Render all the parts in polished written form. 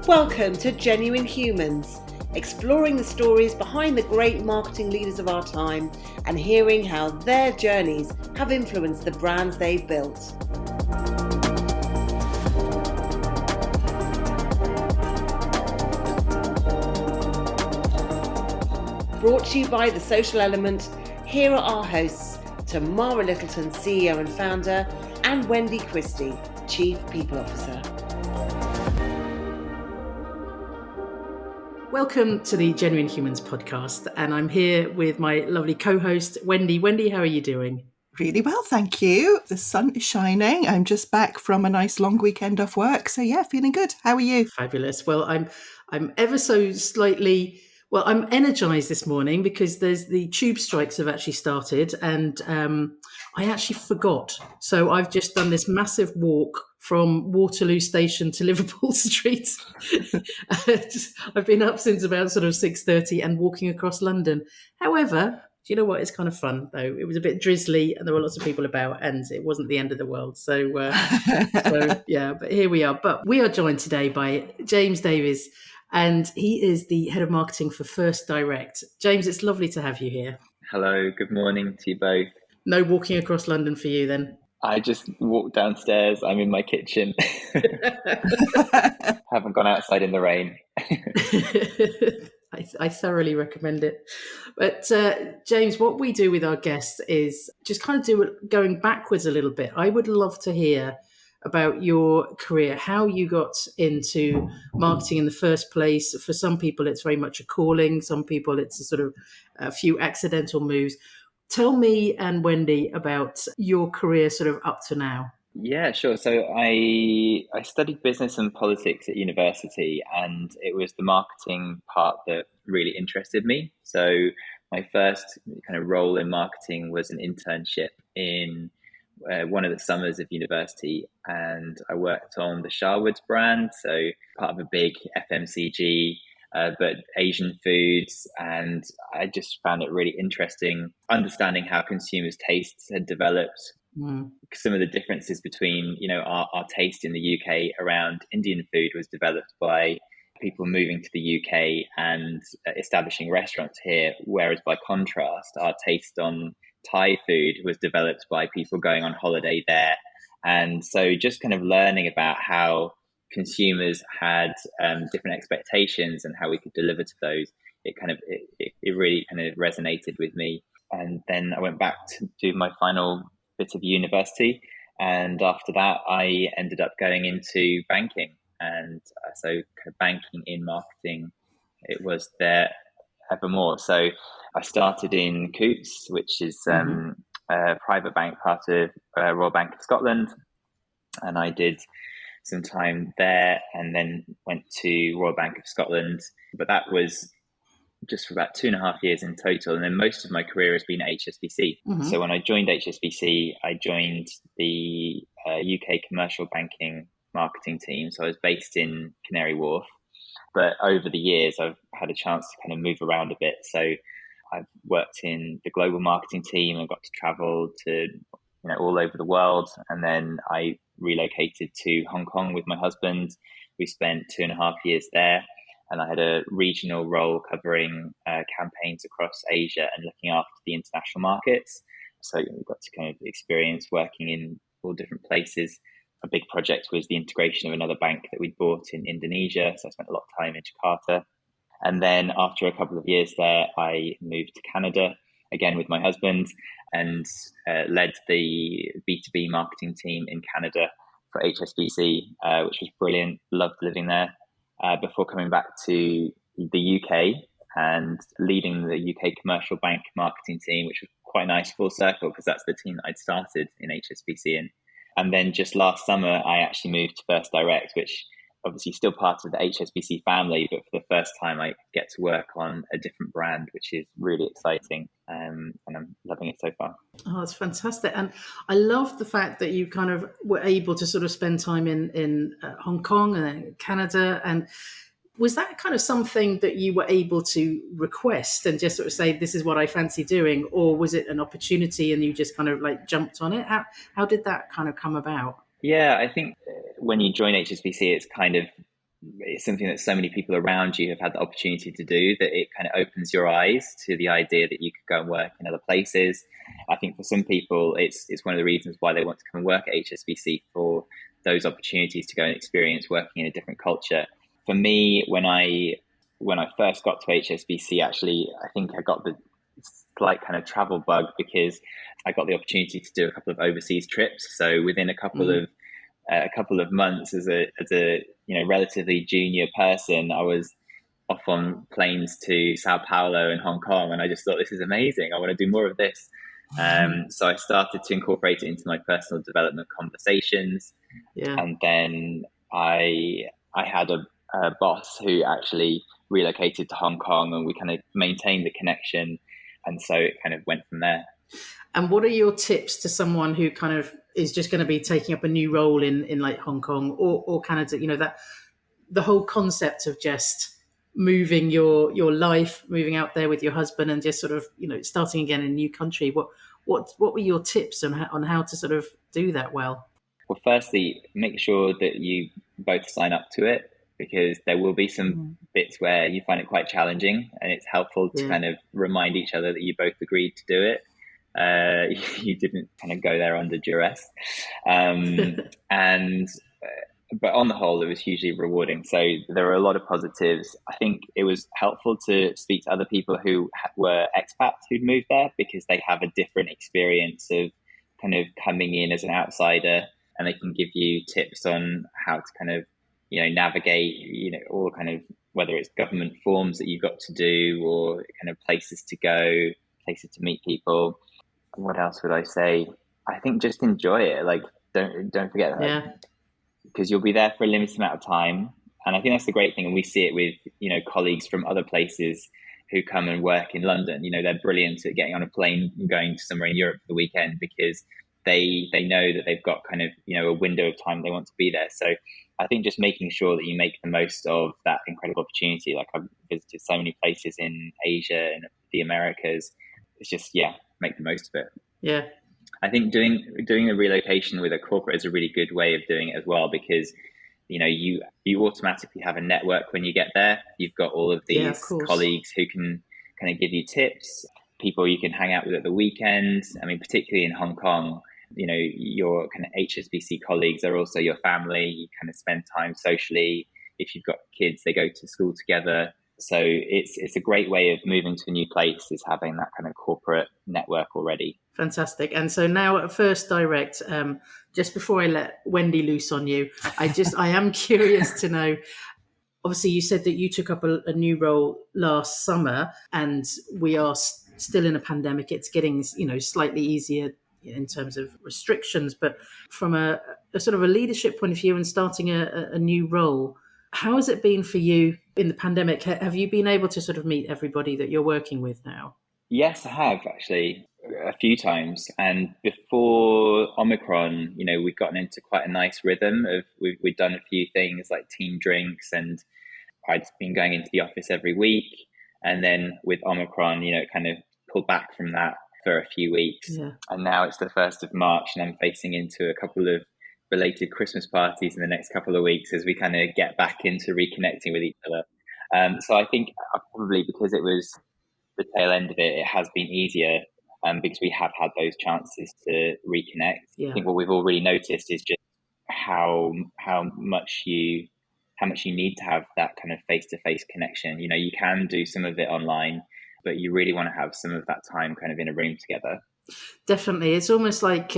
Welcome to Genuine Humans, exploring the stories behind the great marketing leaders of our time and hearing how their journeys have influenced the brands they've built. Brought to you by The Social Element, here are our hosts, Tamara Littleton, CEO and founder, and Wendy Christie, Chief People Officer. Welcome to the Genuine Humans podcast, and I'm here with my lovely co-host, Wendy. Wendy, how are you doing? Really well, thank you. The sun is shining. I'm just back from a nice long weekend off work. So yeah, feeling good. How are you? Fabulous. Well, I'm ever so slightly... Well, I'm energised this morning because the tube strikes have actually started, and I actually forgot. So I've just done this massive walk from Waterloo Station to Liverpool Street. I've been up since about sort of 6:30 and walking across London. However, do you know what? It's kind of fun, though. It was a bit drizzly and there were lots of people about, and it wasn't the end of the world. So yeah, but here we are. But we are joined today by James Davies, and he is the head of marketing for First Direct. James, it's lovely to have you here. Hello, good morning to you both. No walking across London for you then? I just walked downstairs. I'm in my kitchen. Haven't gone outside in the rain. I thoroughly recommend it. But James, what we do with our guests is just kind of do it going backwards a little bit. I would love to hear about your career, how you got into marketing in the first place. For some people, it's very much a calling. Some people, it's a sort of a few accidental moves. Tell me and Wendy about your career sort of up to now. Yeah, sure. So I studied business and politics at university, and it was the marketing part that really interested me. So my first kind of role in marketing was an internship in one of the summers of university, and I worked on the Sharwood's brand, so part of a big FMCG, but Asian foods, and I just found it really interesting understanding how consumers' tastes had developed. Some of the differences between, our taste in the UK around Indian food was developed by people moving to the UK and establishing restaurants here, whereas by contrast, our taste on Thai food was developed by people going on holiday there. And so just kind of learning about how consumers had different expectations and how we could deliver to those, it really kind of resonated with me. And then I went back to do my final bit of university, and after that I ended up going into banking, and so kind of banking in marketing, it was there evermore. So I started in Coutts, which is a private bank part of Royal Bank of Scotland, and I did some time there and then went to Royal Bank of Scotland, but that was just for about 2.5 years in total. And then most of my career has been at HSBC. So when I joined HSBC, I joined the UK commercial banking marketing team. So I was based in Canary Wharf, but over the years, I've had a chance to kind of move around a bit. So I've worked in the global marketing team. I got to travel to all over the world. And then I relocated to Hong Kong with my husband. We spent 2.5 years there. And I had a regional role covering campaigns across Asia and looking after the international markets. So we got to kind of experience working in all different places. A big project was the integration of another bank that we'd bought in Indonesia. So I spent a lot of time in Jakarta. And then after a couple of years there, I moved to Canada, again with my husband, and led the B2B marketing team in Canada for HSBC, which was brilliant. Loved living there. Before coming back to the UK and leading the UK commercial bank marketing team, which was quite nice, full circle, because that's the team that I'd started in HSBC in. And then just last summer, I actually moved to First Direct, which obviously still part of the HSBC family, but for the first time I get to work on a different brand, which is really exciting, and I'm loving it so far. Oh, that's fantastic. And I love the fact that you kind of were able to sort of spend time in Hong Kong and then Canada. And was that kind of something that you were able to request and just sort of say, this is what I fancy doing? Or was it an opportunity and you just kind of like jumped on it? How did that kind of come about? Yeah, I think when you join HSBC, it's kind of it's something that so many people around you have had the opportunity to do, that it kind of opens your eyes to the idea that you could go and work in other places. I think for some people, it's one of the reasons why they want to come and work at HSBC, for those opportunities to go and experience working in a different culture. For me, when I first got to HSBC, actually, I think I got the slight kind of travel bug, because I got the opportunity to do a couple of overseas trips. So within a couple of months, as a relatively junior person, I was off on planes to Sao Paulo and Hong Kong, and I just thought, this is amazing. I want to do more of this. So I started to incorporate it into my personal development conversations. Yeah. And then I had a boss who actually relocated to Hong Kong, and we kind of maintained the connection. And so it kind of went from there. And what are your tips to someone who kind of is just going to be taking up a new role in like Hong Kong or Canada? That the whole concept of just moving your life, moving out there with your husband, and just sort of starting again in a new country. What were your tips on how to sort of do that well? Well, firstly, make sure that you both sign up to it, because there will be some bits where you find it quite challenging, and it's helpful to kind of remind each other that you both agreed to do it. You didn't kind of go there under duress. But on the whole, it was hugely rewarding. So there were a lot of positives. I think it was helpful to speak to other people who were expats who'd moved there, because they have a different experience of kind of coming in as an outsider, and they can give you tips on how to kind of navigate all kind of, whether it's government forms that you've got to do, or kind of places to go, places to meet people. What else would I say? I think just enjoy it. Like, don't forget that, because you'll be there for a limited amount of time. And I think that's the great thing, and we see it with colleagues from other places who come and work in London. They're brilliant at getting on a plane and going to somewhere in Europe for the weekend, because they know that they've got kind of a window of time they want to be there. So I think just making sure that you make the most of that incredible opportunity. Like, I've visited so many places in Asia and the Americas. It's just, make the most of it. Yeah. I think doing a relocation with a corporate is a really good way of doing it as well, because you automatically have a network when you get there. You've got all of these colleagues who can kind of give you tips, people you can hang out with at the weekend. I mean, particularly in Hong Kong, your kind of HSBC colleagues are also your family. You kind of spend time socially. If you've got kids, they go to school together. So it's a great way of moving to a new place, is having that kind of corporate network already. Fantastic. And so now at First Direct, just before I let Wendy loose on you, I am curious to know, obviously you said that you took up a new role last summer, and we are still in a pandemic. It's getting, slightly easier in terms of restrictions, but from a sort of a leadership point of view and starting a new role, how has it been for you in the pandemic? Have you been able to sort of meet everybody that you're working with now? Yes, I have, actually, a few times. And before Omicron, we'd gotten into quite a nice rhythm of we'd done a few things like team drinks, and I'd been going into the office every week. And then with Omicron, it kind of pulled back from that for a few weeks. Yeah. And now it's the 1st of March, and I'm facing into a couple of belated Christmas parties in the next couple of weeks as we kind of get back into reconnecting with each other. So I think probably because it was the tail end of it has been easier, because we have had those chances to reconnect. Yeah. I think what we've all really noticed is just how much you need to have that kind of face-to-face connection. You can do some of it online, but you really want to have some of that time kind of in a room together. Definitely. It's almost like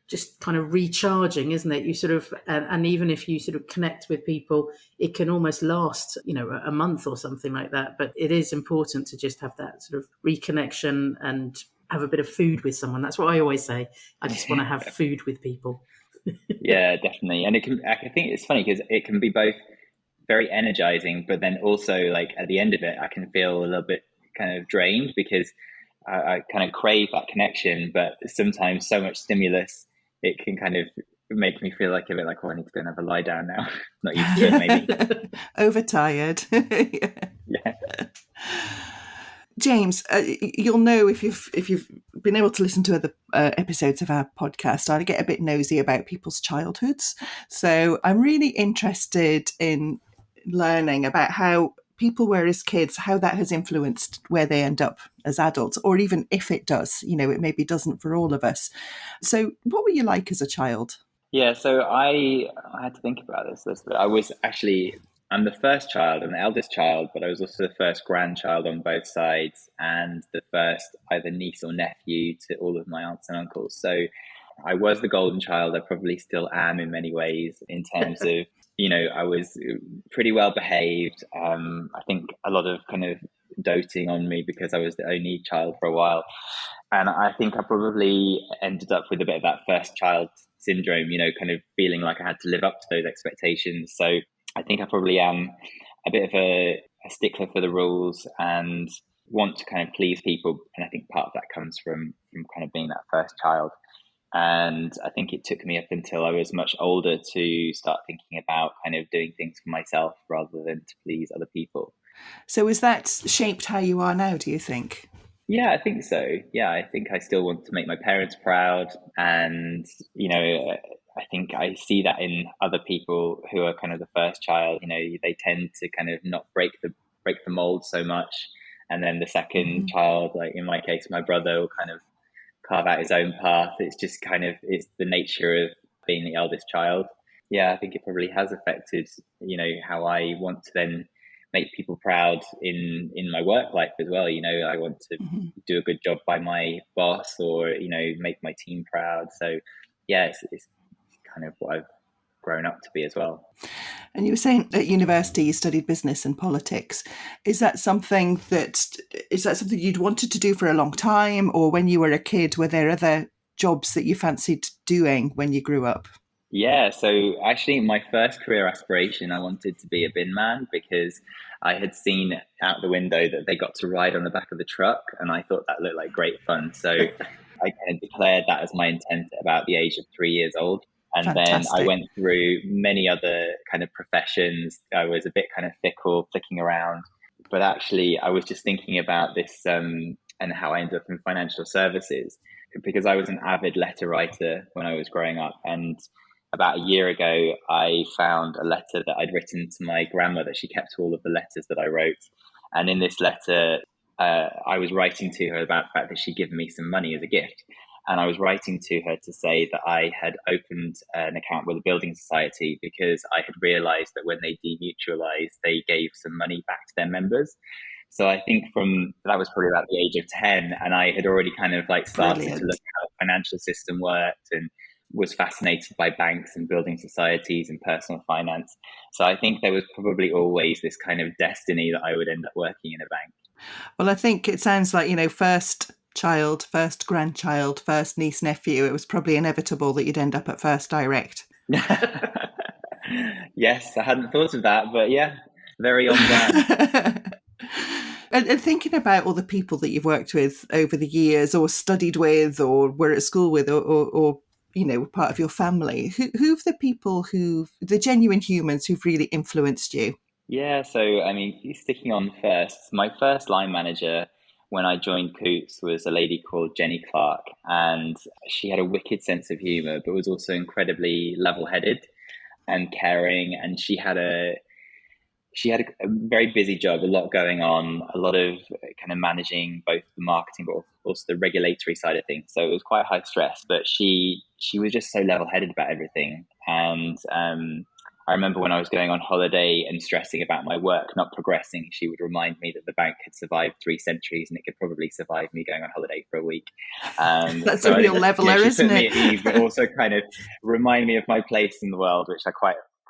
just kind of recharging, isn't it? You sort of, and even if you sort of connect with people, it can almost last, a month or something like that. But it is important to just have that sort of reconnection and have a bit of food with someone. That's what I always say. I just want to have food with people. Yeah, definitely. And I think it's funny because it can be both very energizing, but then also like at the end of it, I can feel a little bit kind of drained, because I kind of crave that connection, but sometimes so much stimulus, it can kind of make me feel like a bit like, I need to go and have a lie down now. Not used to it, maybe. Overtired. Yeah. James, you'll know if you've been able to listen to other episodes of our podcast, I get a bit nosy about people's childhoods. So I'm really interested in learning about how people were as kids, how that has influenced where they end up as adults, or even if it does, it maybe doesn't for all of us. So what were you like as a child? Yeah, so I had to think about this a little bit. I'm the first child and the eldest child, but I was also the first grandchild on both sides and the first either niece or nephew to all of my aunts and uncles. So I was the golden child. I probably still am in many ways in terms of, I was pretty well behaved. I think a lot of kind of doting on me because I was the only child for a while. And I think I probably ended up with a bit of that first child syndrome, kind of feeling like I had to live up to those expectations. So I think I probably am a bit of a stickler for the rules and want to kind of please people. And I think part of that comes from kind of being that first child. And I think it took me up until I was much older to start thinking about kind of doing things for myself rather than to please other people. So has that shaped how you are now, do you think? Yeah, I think so. Yeah, I think I still want to make my parents proud. And, I think I see that in other people who are kind of the first child. They tend to kind of not break the mold so much. And then the second child, like in my case, my brother, will kind of carve out his own path. It's just it's the nature of being the eldest child. Yeah, I think it probably has affected, how I want to then make people proud in my work life as well. I want to do a good job by my boss or, make my team proud. So yeah, it's kind of what I've grown up to be as well. And you were saying at university you studied business and politics. Is that something you'd wanted to do for a long time, or when you were a kid, were there other jobs that you fancied doing when you grew up? Yeah, so actually my first career aspiration, I wanted to be a bin man because I had seen out the window that they got to ride on the back of the truck and I thought that looked like great fun. So I kind of declared that as my intent at about the age of 3 years old. And Fantastic. Then I went through many other kind of professions. I was a bit kind of fickle, flicking around. But actually, I was just thinking about this and how I ended up in financial services because I was an avid letter writer when I was growing up. And about a year ago, I found a letter that I'd written to my grandmother. She kept all of the letters that I wrote. And in this letter, I was writing to her about the fact that she'd given me some money as a gift. And I was writing to her to say that I had opened an account with a building society because I had realized that when they demutualized, they gave some money back to their members. So I think that was probably about the age of 10. And I had already kind of like started Brilliant. to look at how the financial system worked and was fascinated by banks and building societies and personal finance. So I think there was probably always this kind of destiny that I would end up working in a bank. Well, I think it sounds like, first child, first grandchild, first niece, nephew. It was probably inevitable that you'd end up at First Direct. Yes, I hadn't thought of that, but yeah, very on brand. And thinking about all the people that you've worked with over the years or studied with or were at school with or part of your family, who've the people the genuine humans who've really influenced you? Yeah, so I mean, sticking on first, my first line manager when I joined Coots was a lady called Jenny Clark, and she had a wicked sense of humor, but was also incredibly level-headed and caring. And she had a very busy job, a lot going on, a lot of kind of managing both the marketing, but also the regulatory side of things. So it was quite high stress, but she was just so level-headed about everything. And I remember when I was going on holiday and stressing about my work not progressing, she would remind me that the bank had survived 3 centuries and it could probably survive me going on holiday for a week. That's so a real leveler, isn't it? She put me at ease, but also kind of remind me of my place in the world, which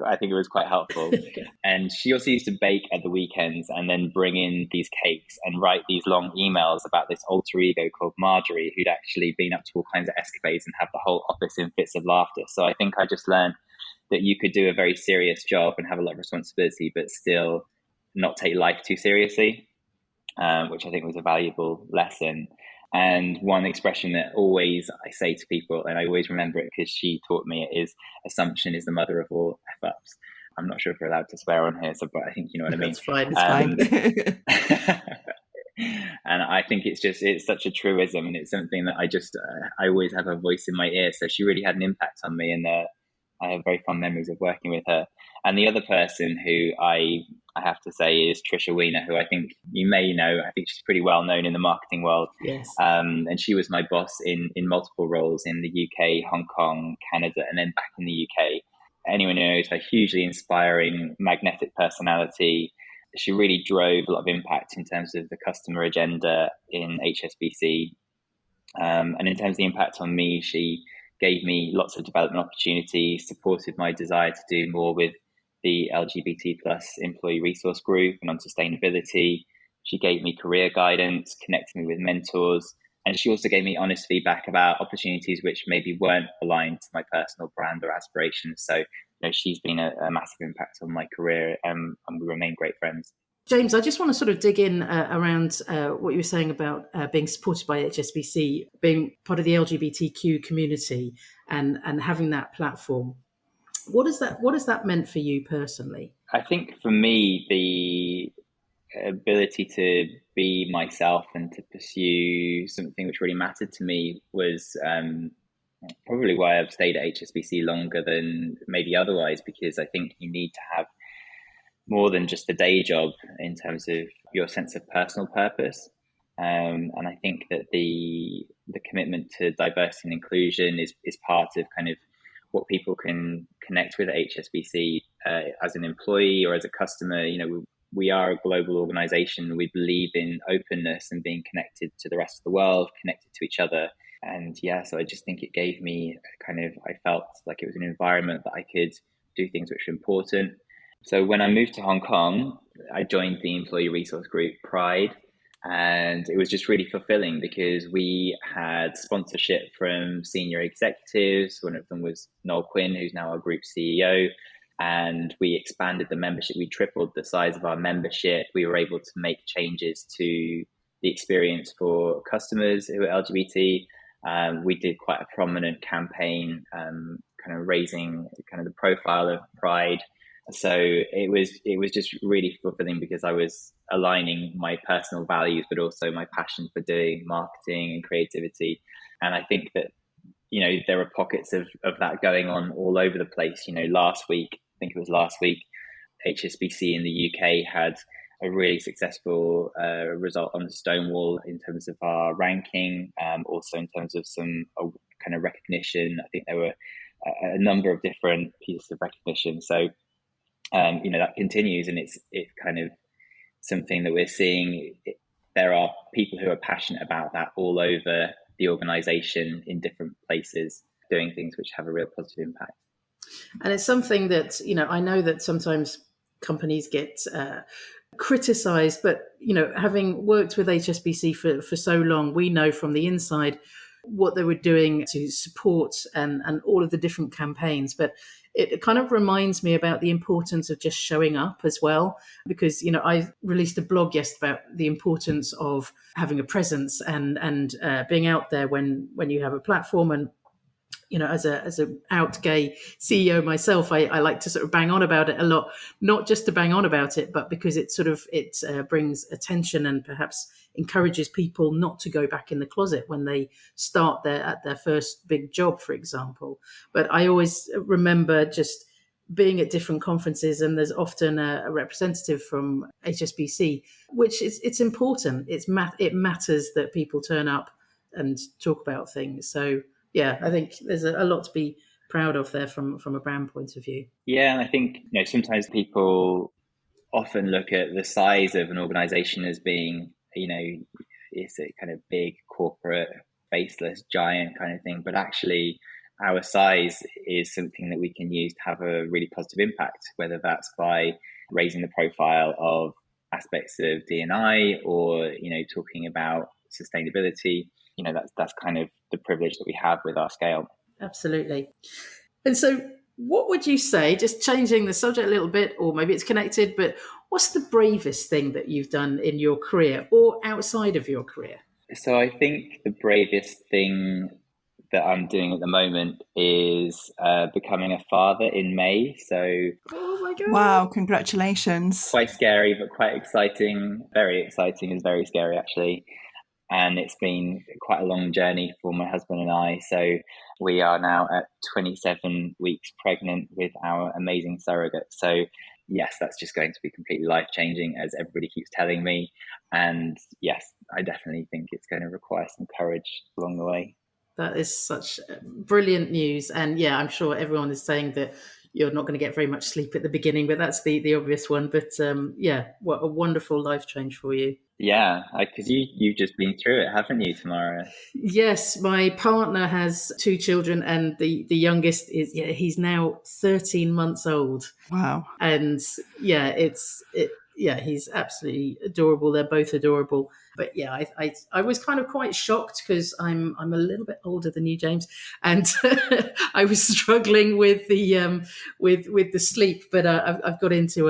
I think it was quite helpful. And she also used to bake at the weekends and then bring in these cakes and write these long emails about this alter ego called Marjorie, who'd actually been up to all kinds of escapades and have the whole office in fits of laughter. So I think I just learned that you could do a very serious job and have a lot of responsibility, but still not take life too seriously, which I think was a valuable lesson. And one expression that always I say to people, and I always remember it because she taught me it, is assumption is the mother of all F-ups. I'm not sure if we're allowed to swear on here, but I think you know what I mean. That's fine. It's fine. And I think it's such a truism, and it's something that I always have her voice in my ear. So she really had an impact on me, and I have very fond memories of working with her. And the other person who I have to say is Trisha Weiner, who I think you may know. I think she's pretty well known in the marketing world. Yes. And she was my boss in multiple roles in the UK, Hong Kong, Canada, and then back in the UK. Anyone who knows her, hugely inspiring, magnetic personality. She really drove a lot of impact in terms of the customer agenda in HSBC. And in terms of the impact on me, she gave me lots of development opportunities, supported my desire to do more with the LGBT plus employee resource group and on sustainability. She gave me career guidance, connected me with mentors, and she also gave me honest feedback about opportunities which maybe weren't aligned to my personal brand or aspirations. So, she's been a massive impact on my career, and we remain great friends. James, I just want to sort of dig in around what you were saying about being supported by HSBC, being part of the LGBTQ community, and having that platform. What has that meant for you personally? I think for me, the ability to be myself and to pursue something which really mattered to me was probably why I've stayed at HSBC longer than maybe otherwise, because I think you need to have more than just the day job in terms of your sense of personal purpose. And I think that the commitment to diversity and inclusion is part of kind of what people can connect with at HSBC as an employee or as a customer. We are a global organization. We believe in openness and being connected to the rest of the world, connected to each other. And so I just think it gave me I felt like it was an environment that I could do things which were important. So when I moved to Hong Kong, I joined the employee resource group Pride, and it was just really fulfilling because we had sponsorship from senior executives. One of them was Noel Quinn, who's now our group CEO, and we expanded the membership. We tripled the size of our membership. We were able to make changes to the experience for customers who are LGBT. We did quite a prominent campaign, raising the profile of Pride. So it was just really fulfilling because I was aligning my personal values, but also my passion for doing marketing and creativity. And I think that, there are pockets of that going on all over the place. Last week, HSBC in the UK had a really successful result on the Stonewall in terms of our ranking, also in terms of some kind of recognition. I think there were a number of different pieces of recognition. So that continues, and it's kind of something that we're seeing. There are people who are passionate about that all over the organization in different places, doing things which have a real positive impact. And it's something that, I know that sometimes companies get criticized, but, having worked with HSBC for so long, we know from the inside what they were doing to support and all of the different campaigns. But it kind of reminds me about the importance of just showing up as well, because, I released a blog yesterday about the importance of having a presence and being out there when you have a platform. And as a out gay CEO myself, I like to sort of bang on about it a lot, not just to bang on about it, but because it brings attention and perhaps encourages people not to go back in the closet when they start at their first big job, for example. But I always remember just being at different conferences, and there's often a representative from HSBC, which it's important. It matters that people turn up and talk about things. So yeah, I think there's a lot to be proud of there from a brand point of view. Yeah, and I think sometimes people often look at the size of an organization as being, it's a kind of big corporate, faceless giant kind of thing. But actually, our size is something that we can use to have a really positive impact, whether that's by raising the profile of aspects of D&I or, talking about sustainability. That's kind of the privilege that we have with our scale. Absolutely. And so what would you say, just changing the subject a little bit, or maybe it's connected, but what's the bravest thing that you've done in your career or outside of your career? So I think the bravest thing that I'm doing at the moment is becoming a father in May. So, oh my God. Wow, congratulations. Quite scary, but quite exciting. Very exciting. It's very scary, actually. And it's been quite a long journey for my husband and I. So we are now at 27 weeks pregnant with our amazing surrogate. So yes, that's just going to be completely life-changing, as everybody keeps telling me. And yes, I definitely think it's going to require some courage along the way. That is such brilliant news. And yeah, I'm sure everyone is saying that you're not going to get very much sleep at the beginning, but that's the obvious one. But yeah, what a wonderful life change for you. Yeah, because you've just been through it, haven't you, Tamara? Yes, my partner has 2 children, and the youngest is he's now 13 months old. Wow. And yeah, he's absolutely adorable. They're both adorable. But yeah, I was kind of quite shocked because I'm a little bit older than you, James, and I was struggling with the with the sleep. But I've got into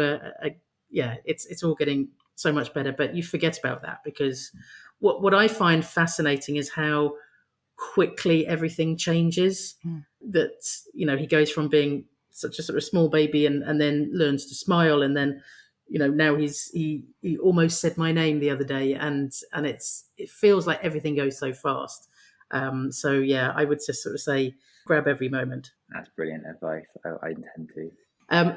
it's all getting so much better. But you forget about that, because what I find fascinating is how quickly everything changes. That he goes from being such a sort of small baby and then learns to smile, and then now he almost said my name the other day, and it feels like everything goes so fast. So yeah, I would just sort of say grab every moment. That's brilliant advice. I intend to.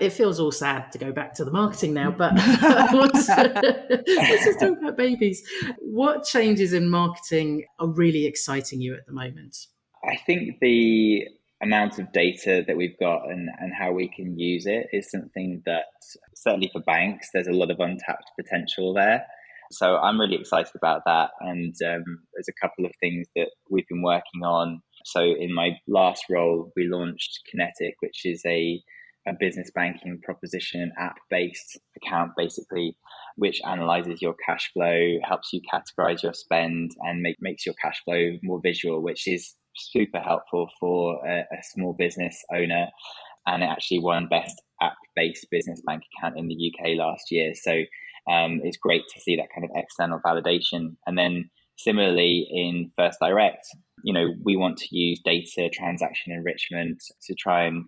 It feels all sad to go back to the marketing now, but let's just talk about babies. What changes in marketing are really exciting you at the moment? I think the amount of data that we've got and how we can use it is something that, certainly for banks, there's a lot of untapped potential there. So I'm really excited about that. And there's a couple of things that we've been working on. So in my last role, we launched Kinetic, which is a business banking proposition, app-based account, basically, which analyzes your cash flow, helps you categorize your spend, and makes your cash flow more visual, which is super helpful for a small business owner. And it actually won Best App-Based Business Bank Account in the UK last year. So it's great to see that kind of external validation. And then similarly in First Direct, we want to use data transaction enrichment to try and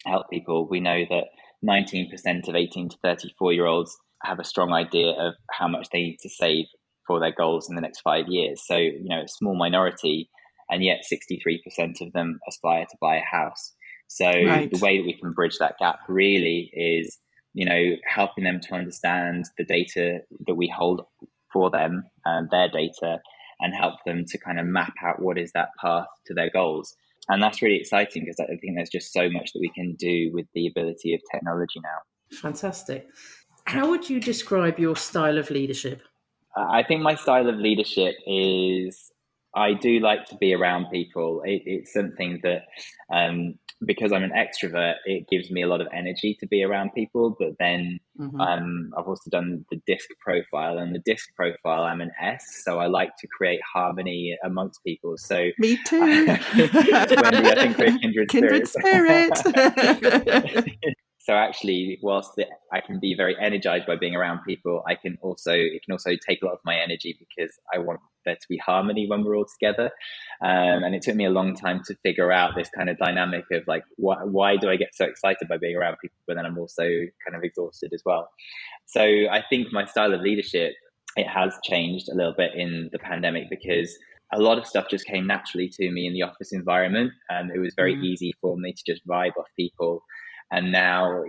help people. We know that 19% of 18 to 34-year-olds have a strong idea of how much they need to save for their goals in the next 5 years. So, a small minority, and yet 63% of them aspire to buy a house. So Right. The way that we can bridge that gap really is, helping them to understand the data that we hold for them, their data, and help them to kind of map out what is that path to their goals. And that's really exciting, because I think there's just so much that we can do with the ability of technology now. Fantastic. How would you describe your style of leadership? I think my style of leadership is, I do like to be around people. It's something that, because I'm an extrovert, it gives me a lot of energy to be around people. But then I've also done the DISC profile, and the DISC profile, I'm an S, so I like to create harmony amongst people. So Me too. Wendy, I think we're kindred spirit. So actually, whilst I can be very energized by being around people, it can also take a lot of my energy, because I want there to be harmony when we're all together. And it took me a long time to figure out this kind of dynamic of like, why do I get so excited by being around people, but then I'm also kind of exhausted as well. So I think my style of leadership, it has changed a little bit in the pandemic, because a lot of stuff just came naturally to me in the office environment, and it was very easy for me to just vibe off people. And now,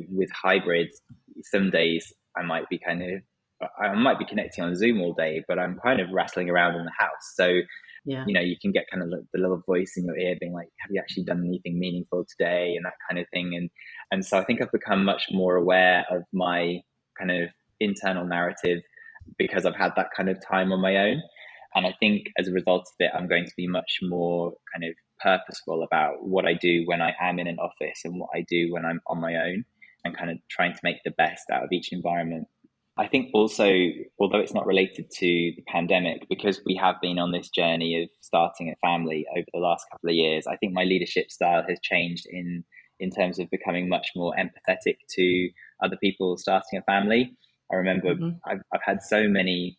with hybrids, some days I might be connecting on Zoom all day, but I'm kind of rattling around in the house. So, you can get kind of the little voice in your ear being like, have you actually done anything meaningful today? And that kind of thing. And so I think I've become much more aware of my kind of internal narrative, because I've had that kind of time on my own. And I think as a result of it, I'm going to be much more kind of purposeful about what I do when I am in an office and what I do when I'm on my own, and kind of trying to make the best out of each environment. I think also, although it's not related to the pandemic, because we have been on this journey of starting a family over the last couple of years, I think my leadership style has changed in terms of becoming much more empathetic to other people starting a family. I remember I've had so many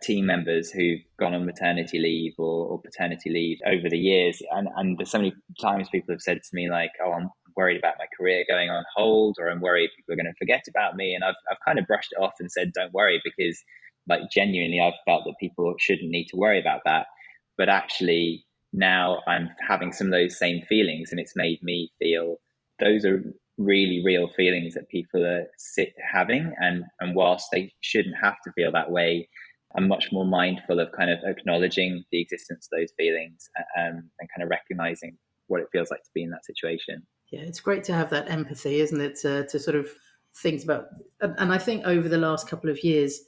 team members who've gone on maternity leave or paternity leave over the years, and there's so many times people have said to me like, oh, I'm worried about my career going on hold, or I'm worried people are going to forget about me. And I've kind of brushed it off and said, don't worry, because like genuinely, I've felt that people shouldn't need to worry about that. But actually, now I'm having some of those same feelings, and it's made me feel those are really real feelings that people are having. And whilst they shouldn't have to feel that way, I'm much more mindful of kind of acknowledging the existence of those feelings, and kind of recognizing what it feels like to be in that situation. Yeah, it's great to have that empathy, isn't it? To sort of think about, and I think over the last couple of years,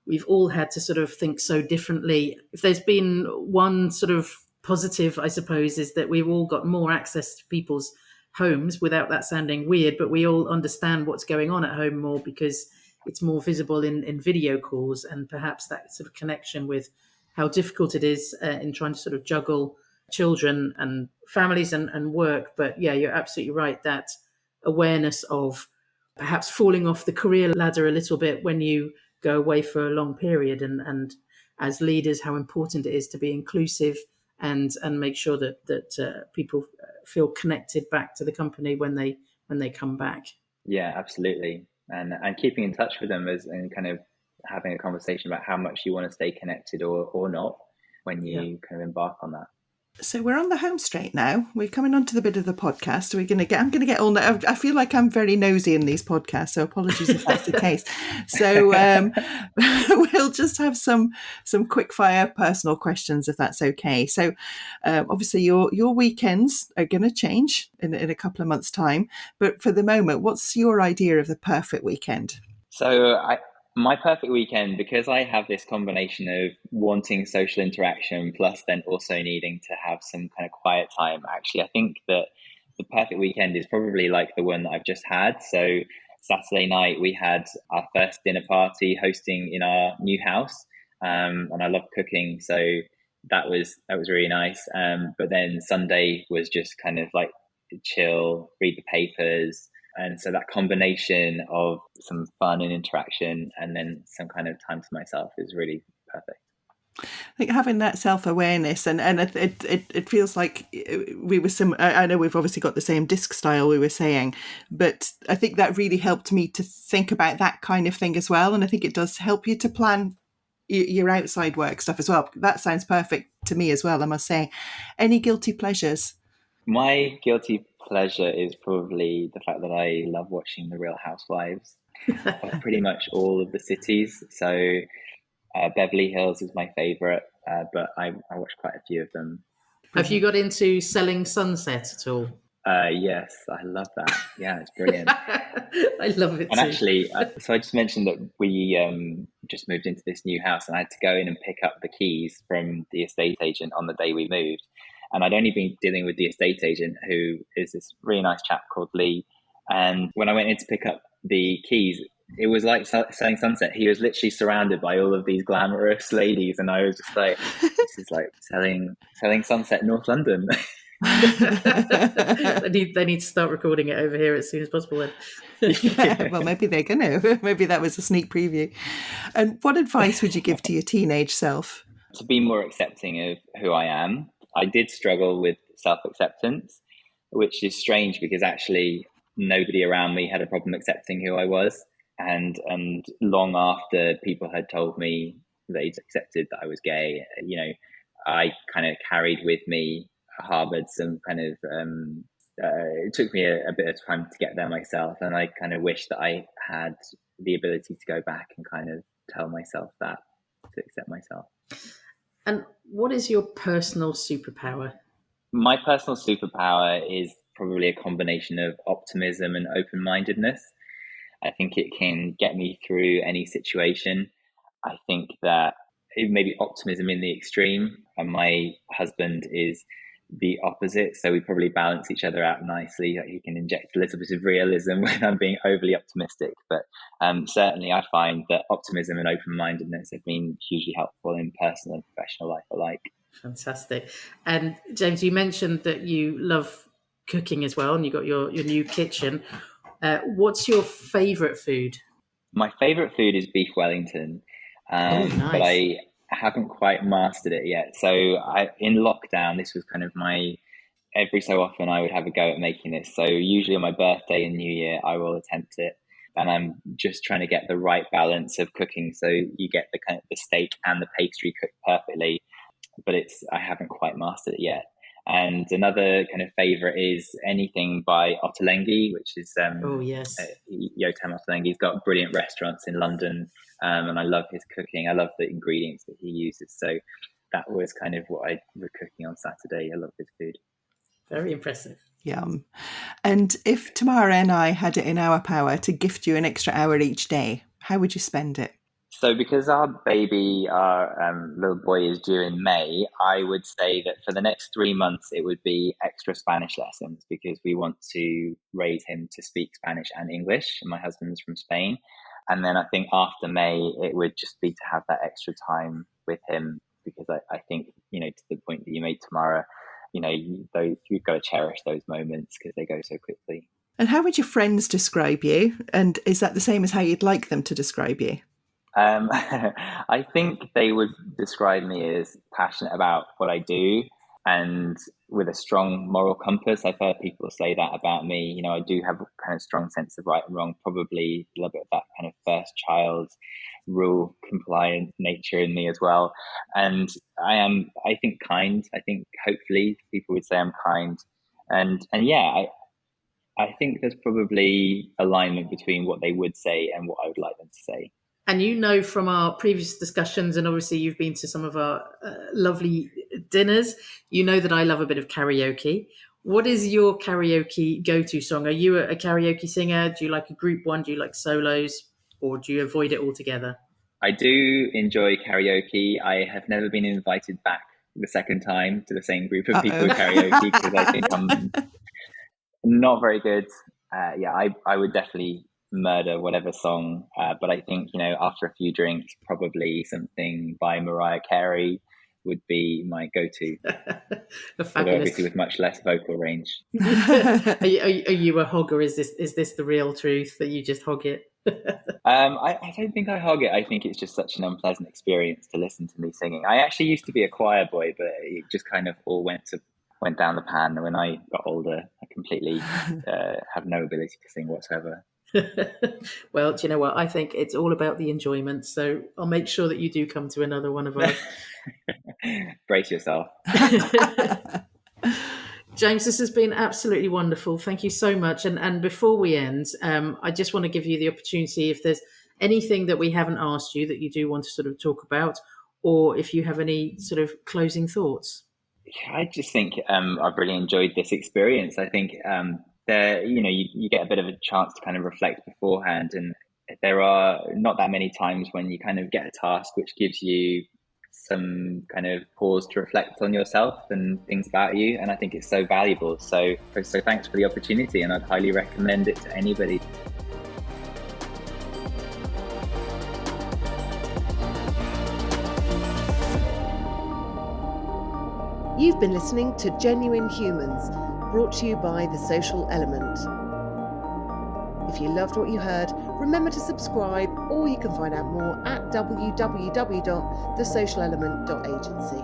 we've all had to sort of think so differently. If there's been one sort of positive, I suppose, is that we've all got more access to people's homes without that sounding weird, but we all understand what's going on at home more because it's more visible in video calls, and perhaps that sort of connection with how difficult it is in trying to sort of juggle children and families and work. But yeah, you're absolutely right. That awareness of perhaps falling off the career ladder a little bit when you go away for a long period, and as leaders, how important it is to be inclusive and make sure that people feel connected back to the company when they come back. Yeah, absolutely. And keeping in touch with them and kind of having a conversation about how much you want to stay connected or not when you kind of embark on that. So we're on the home straight now. We're coming on to the bit of the podcast. I'm going to get all. I feel like I'm very nosy in these podcasts, so apologies if that's the case. So we'll just have some quick fire personal questions, if that's okay. So obviously your weekends are going to change in a couple of months' time, but for the moment, what's your idea of the perfect weekend? So my perfect weekend, because I have this combination of wanting social interaction plus then also needing to have some kind of quiet time. Actually, I think that the perfect weekend is probably like the one that I've just had. So Saturday night, we had our first dinner party hosting in our new house. And I love cooking. So that was really nice. But then Sunday was just kind of like chill, read the papers. And so that combination of some fun and interaction and then some kind of time to myself is really perfect. I think having that self-awareness and it feels like we were I know we've obviously got the same disc style we were saying, but I think that really helped me to think about that kind of thing as well. And I think it does help you to plan your outside work stuff as well. That sounds perfect to me as well, I must say. Any guilty pleasures? My guilty pleasure is probably the fact that I love watching The Real Housewives of pretty much all of the cities. So Beverly Hills is my favorite, but I watch quite a few of them. Have you got into Selling Sunset at all? Yes, I love that. Yeah, it's brilliant. I love it and too. Actually, so I just mentioned that we just moved into this new house, and I had to go in and pick up the keys from the estate agent on the day we moved. And I'd only been dealing with the estate agent, who is this really nice chap called Lee. And when I went in to pick up the keys, it was like Selling Sunset. He was literally surrounded by all of these glamorous ladies, and I was just like, "This is like selling Sunset, North London." They need to start recording it over here as soon as possible then. Yeah, well, maybe they're going to. Maybe that was a sneak preview. And what advice would you give to your teenage self? To be more accepting of who I am. I did struggle with self-acceptance, which is strange because actually nobody around me had a problem accepting who I was. And long after people had told me they'd accepted that I was gay, I kind of carried with me, harbored some kind of, it took me a bit of time to get there myself. And I kind of wish that I had the ability to go back and kind of tell myself that, to accept myself. And what is your personal superpower? My personal superpower is probably a combination of optimism and open-mindedness. I think it can get me through any situation. I think that it may be optimism in the extreme, and my husband is the opposite. So we probably balance each other out nicely. Like, he can inject a little bit of realism when I'm being overly optimistic. But certainly I find that optimism and open-mindedness have been hugely helpful in personal and professional life alike. Fantastic. And James, you mentioned that you love cooking as well, and you got your new kitchen. What's your favourite food? My favourite food is beef Wellington, Nice. but I haven't quite mastered it yet. So in lockdown, this was kind of every so often I would have a go at making this. So usually on my birthday and New Year, I will attempt it. and I'm just trying to get the right balance of cooking so you get the kind of the steak and the pastry cooked perfectly. But I haven't quite mastered it yet. And another kind of favorite is anything by Ottolenghi, which is Oh yes, Yotam Ottolenghi. He's got brilliant restaurants in London, and I love his cooking. I love the ingredients that he uses. So that was kind of what I was cooking on Saturday. I love his food. very impressive. Yum. And if Tamara and I had it in our power to gift you an extra hour each day, how would you spend it? So because our little boy is due in May, I would say that for the next 3 months, it would be extra Spanish lessons because we want to raise him to speak Spanish and English. And my husband's from Spain. And then I think after May, it would just be to have that extra time with him because I think, to the point that you made, Tamara, you've got to cherish those moments because they go so quickly. And how would your friends describe you? And is that the same as how you'd like them to describe you? I think they would describe me as passionate about what I do and with a strong moral compass. I've heard people say that about me. I do have a kind of strong sense of right and wrong, probably a little bit of that kind of first child rule compliant nature in me as well. And I think, kind. I think hopefully people would say I'm kind. And yeah, I think there's probably alignment between what they would say and what I would like them to say. And from our previous discussions, and obviously you've been to some of our lovely dinners, that I love a bit of karaoke. What is your karaoke go-to song? Are you a karaoke singer? Do you like a group one? Do you like solos? Or do you avoid it altogether? I do enjoy karaoke. I have never been invited back the second time to the same group of people with karaoke because I think I'm not very good. I would definitely murder whatever song, but I think after a few drinks, probably something by Mariah Carey would be my go-to. Although obviously with much less vocal range. Are you a hogger? Is this the real truth that you just hog it? I don't think I hog it. I think it's just such an unpleasant experience to listen to me singing. I actually used to be a choir boy, but it just kind of all went down the pan. And when I got older, I completely have no ability to sing whatsoever. Well, do you know what? I think it's all about the enjoyment. So I'll make sure that you do come to another one of ours. Brace yourself. James, this has been absolutely wonderful. Thank you so much. And before we end, I just want to give you the opportunity, if there's anything that we haven't asked you that you do want to sort of talk about, or if you have any sort of closing thoughts. I just think I've really enjoyed this experience. I think you get a bit of a chance to kind of reflect beforehand, and there are not that many times when you kind of get a task which gives you some kind of pause to reflect on yourself and things about you, and I think it's so valuable. So thanks for the opportunity, and I'd highly recommend it to anybody. You've been listening to Genuine Humans, brought to you by The Social Element. If you loved what you heard, remember to subscribe, or you can find out more at www.thesocialelement.agency.